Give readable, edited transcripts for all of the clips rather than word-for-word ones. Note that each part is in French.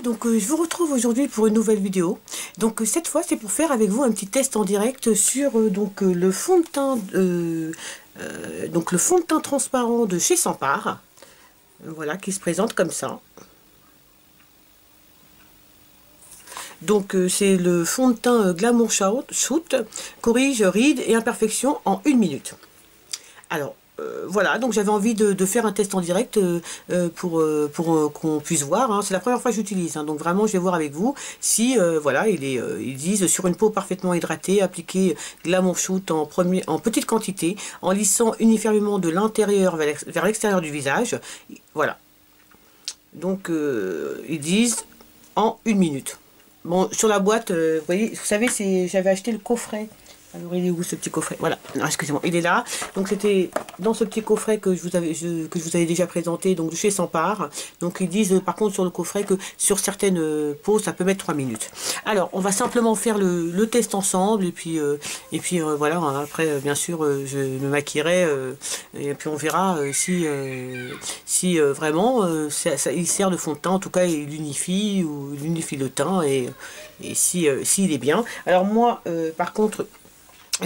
Salut, donc je vous retrouve aujourd'hui pour une nouvelle vidéo. Donc cette fois c'est pour faire avec vous un petit test en direct sur le fond de teint le fond de teint transparent de chez Sampar. Voilà, qui se présente comme ça. Donc c'est le fond de teint Glamour Shoot, corrige rides et imperfections en 1 minute. Alors voilà, donc j'avais envie de faire un test en direct pour qu'on puisse voir. Hein. C'est la première fois que j'utilise, hein, donc vraiment je vais voir avec vous si voilà, ils disent sur une peau parfaitement hydratée, appliquer Glamour Shoot en petite quantité, en lissant uniformément de l'intérieur vers l'extérieur du visage. Voilà. Donc ils disent en 1 minute. Bon, sur la boîte, vous voyez, vous savez, j'avais acheté le coffret. Alors il est où ce petit coffret? Voilà, excusez-moi, il est là. Donc c'était dans ce petit coffret que je vous avais déjà présenté, donc de chez Sampar. Donc ils disent par contre sur le coffret que sur certaines peaux ça peut mettre 3 minutes. Alors on va simplement faire le test ensemble et puis voilà, après bien sûr je me maquillerai et puis on verra si vraiment il sert de fond de teint, en tout cas il unifie le teint et s'il est bien. Alors moi par contre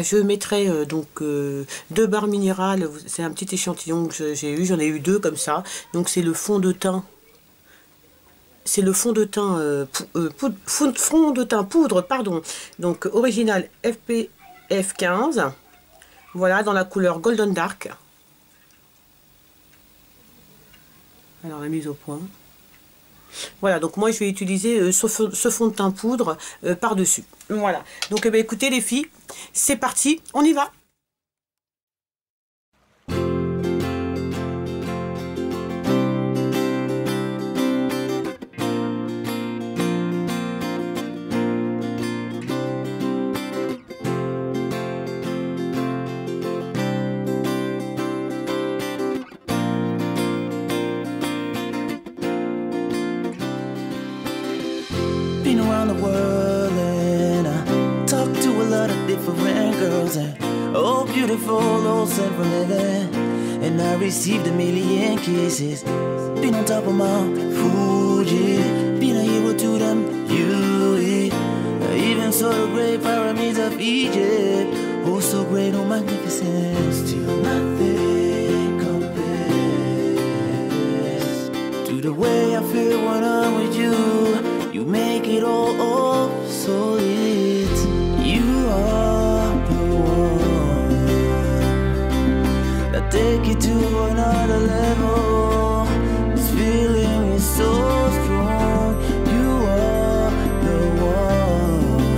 je mettrai 2 barres minérales, c'est un petit échantillon que j'en ai eu 2 comme ça. Donc c'est le fond de teint, poudre, pardon. Donc original FPF 15, voilà, dans la couleur Golden Dark. Alors la mise au point. Voilà, donc moi je vais utiliser ce fond de teint poudre par-dessus. Voilà, donc écoutez les filles, c'est parti, on y va. Been around the world and I talked to a lot of different girls and all beautiful, all sent from heaven. And I received a million kisses. Been on top of Mount Fuji, been a hero to them, you. I even saw the great pyramids of Egypt. Oh, so great, oh magnificent. Still nothing compares to the way I feel when I'm with you. You make it all solid. You are the one that take you to another level. This feeling is so strong. You are the one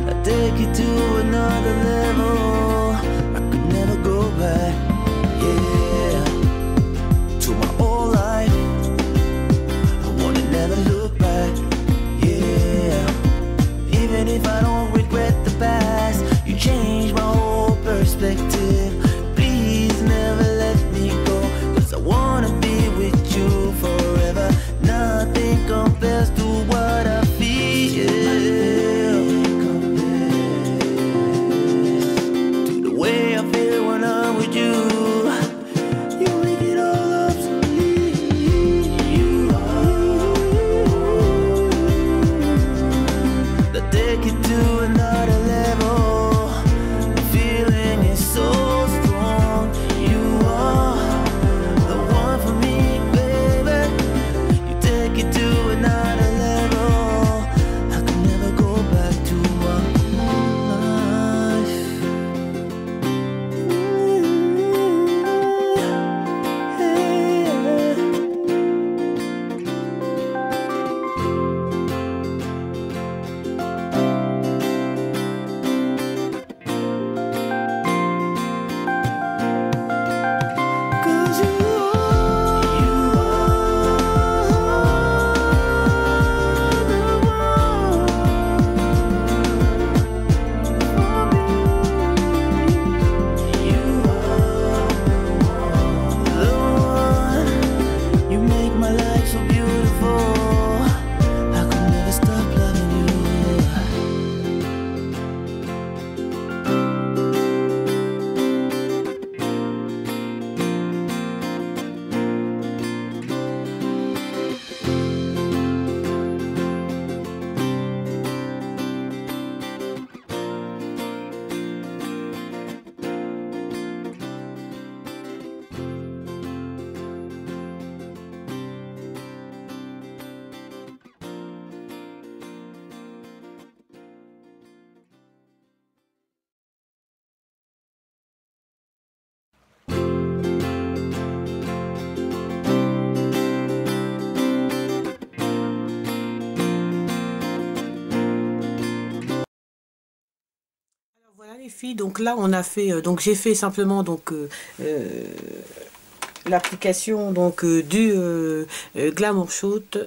that take you to another level. I could never go back, yeah, to my old life. Never look back, yeah. Even if I don't regret the past, you changed my whole perspective. Please never let me go, 'cause I wanna be with you forever. Nothing compares to what I feel. To the way I feel when I'm with you. You make it all up to me. Take it to another level. The feeling is so strong. You are the one for me, baby. You take it to another level. I could never go back to my life. Voilà les filles, donc là on a fait, donc j'ai fait simplement donc l'application donc du Glamour Shoot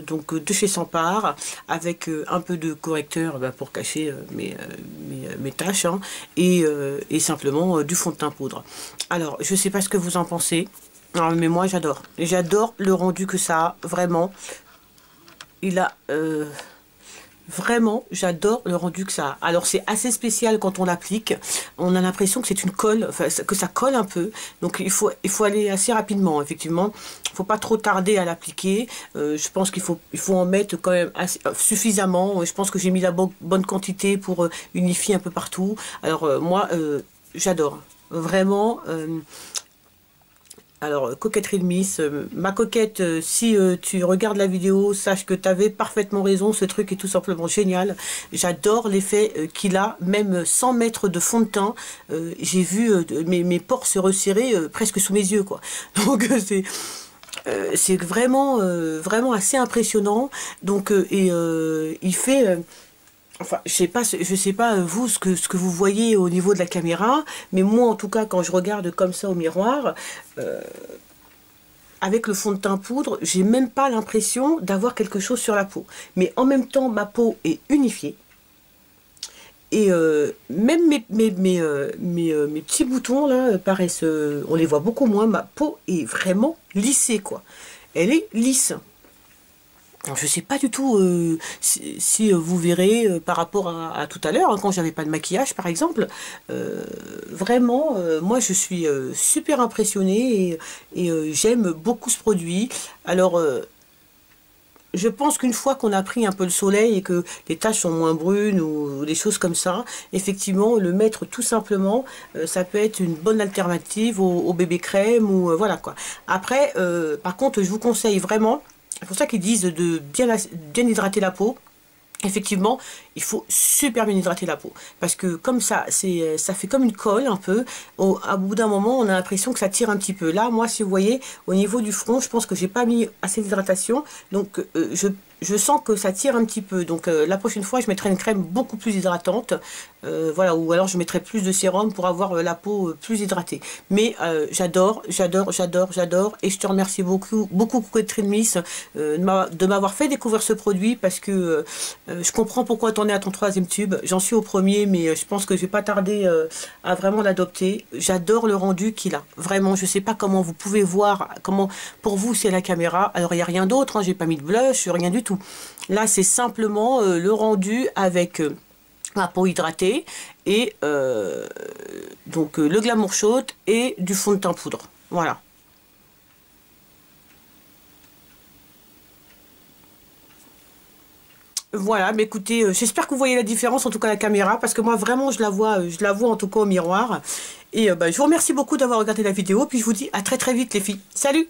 donc de chez Sampar avec un peu de correcteur pour cacher mes taches hein, et simplement du fond de teint poudre. Alors je sais pas ce que vous en pensez, mais moi j'adore le rendu que ça a, vraiment. Il a vraiment, j'adore le rendu que ça a. Alors c'est assez spécial quand on l'applique. On a l'impression que c'est une colle, enfin, que ça colle un peu. Donc il faut aller assez rapidement, effectivement. Il ne faut pas trop tarder à l'appliquer. Je pense qu'il faut en mettre quand même suffisamment. Je pense que j'ai mis la bonne quantité pour unifier un peu partout. Alors moi, j'adore. Vraiment. Alors, coquetterie de Miss, ma coquette, si tu regardes la vidéo, sache que tu avais parfaitement raison, ce truc est tout simplement génial. J'adore l'effet qu'il a, même sans mettre de fond de teint. J'ai vu mes pores se resserrer presque sous mes yeux, quoi. Donc, c'est vraiment, vraiment assez impressionnant. Donc, il fait... Enfin, je sais pas vous ce que vous voyez au niveau de la caméra, mais moi en tout cas quand je regarde comme ça au miroir, avec le fond de teint poudre, j'ai même pas l'impression d'avoir quelque chose sur la peau. Mais en même temps, ma peau est unifiée. Et même mes petits boutons là paraissent, on les voit beaucoup moins. Ma peau est vraiment lissée quoi. Elle est lisse. Alors, je sais pas du tout si vous verrez par rapport à tout à l'heure, hein, quand j'avais pas de maquillage par exemple. Vraiment, moi je suis super impressionnée et j'aime beaucoup ce produit. Alors, je pense qu'une fois qu'on a pris un peu le soleil et que les taches sont moins brunes ou des choses comme ça, effectivement, le mettre tout simplement, ça peut être une bonne alternative au bébé crème ou voilà quoi. Après, par contre, je vous conseille vraiment. C'est pour ça qu'ils disent de bien hydrater la peau. Effectivement, il faut super bien hydrater la peau. Parce que comme ça, ça fait comme une colle un peu. À bout d'un moment, on a l'impression que ça tire un petit peu. Là, moi, si vous voyez, au niveau du front, je pense que j'ai pas mis assez d'hydratation. Donc, je sens que ça tire un petit peu. Donc, la prochaine fois, je mettrai une crème beaucoup plus hydratante. Voilà, ou alors je mettrai plus de sérum pour avoir la peau plus hydratée. Mais j'adore. Et je te remercie beaucoup, Coquetterie de Miss, de m'avoir fait découvrir ce produit parce que je comprends pourquoi tu en es à ton 3e tube. J'en suis au premier, mais je pense que je vais pas tarder à vraiment l'adopter. J'adore le rendu qu'il a. Vraiment, je sais pas comment vous pouvez voir, comment pour vous c'est la caméra. Alors il n'y a rien d'autre, hein, j'ai pas mis de blush, rien du tout. Là c'est simplement le rendu avec ma peau hydratée et donc le Glamour Shoot et du fond de teint poudre. Voilà. Voilà, mais écoutez, j'espère que vous voyez la différence, en tout cas la caméra, parce que moi vraiment je la vois en tout cas au miroir. Et je vous remercie beaucoup d'avoir regardé la vidéo, puis je vous dis à très très vite les filles. Salut!